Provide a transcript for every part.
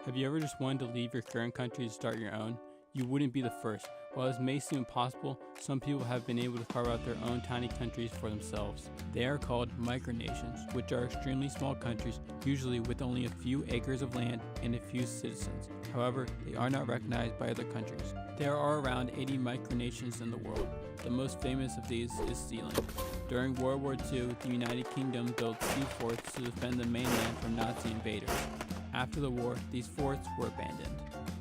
Have you ever just wanted to leave your current country to start your own? You wouldn't be the first. While this may seem impossible, some people have been able to carve out their own tiny countries for themselves. They are called micronations, which are extremely small countries, usually with only a few acres of land and a few citizens. However, they are not recognized by other countries. There are around 80 micronations in the world. The most famous of these is Sealand. During World War II, the United Kingdom built sea forts to defend the mainland from Nazi invaders. After the war, these forts were abandoned.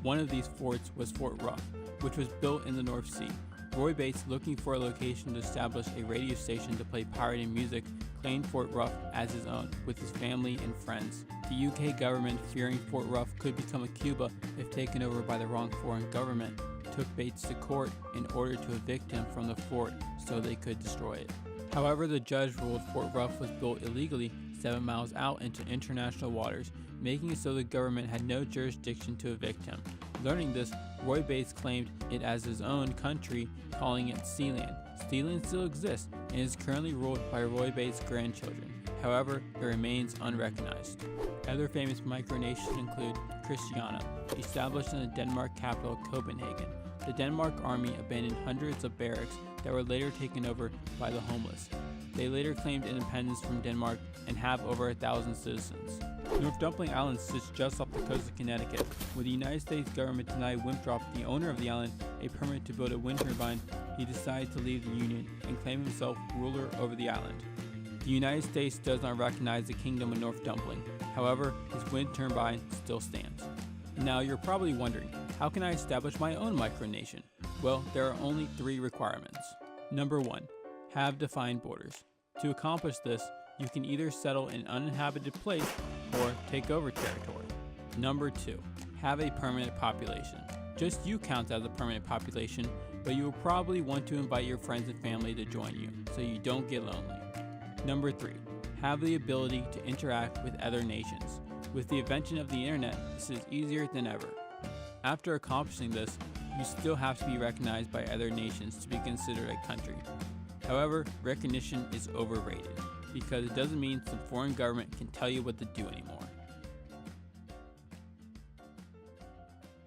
One of these forts was Fort Ruff, which was built in the North Sea. Roy Bates, looking for a location to establish a radio station to play pirated music, claimed Fort Ruff as his own, with his family and friends. The UK government, fearing Fort Ruff could become a Cuba if taken over by the wrong foreign government, took Bates to court in order to evict him from the fort so they could destroy it. However, the judge ruled Fort Ruff was built illegally 7 miles out into international waters, making it so the government had no jurisdiction to evict him. Learning this, Roy Bates claimed it as his own country, calling it Sealand. Sealand still exists and is currently ruled by Roy Bates' grandchildren. However, it remains unrecognized. Other famous micronations include Christiania, established in the Denmark capital Copenhagen. The Denmark army abandoned hundreds of barracks that were later taken over by the homeless. They later claimed independence from Denmark and have over 1,000 citizens. North Dumpling Island sits just off the coast of Connecticut. When the United States government denied Winthrop, the owner of the island, a permit to build a wind turbine, he decided to leave the Union and claim himself ruler over the island. The United States does not recognize the Kingdom of North Dumpling. However, his wind turbine still stands. Now you're probably wondering, how can I establish my own micronation? Well, there are only 3 requirements. Number 1, have defined borders. To accomplish this, you can either settle in an uninhabited place or take over territory. Number 2, have a permanent population. Just you count as a permanent population, but you will probably want to invite your friends and family to join you so you don't get lonely. Number 3, have the ability to interact with other nations. With the invention of the internet, this is easier than ever. After accomplishing this, you still have to be recognized by other nations to be considered a country. However, recognition is overrated because it doesn't mean some foreign government can tell you what to do anymore.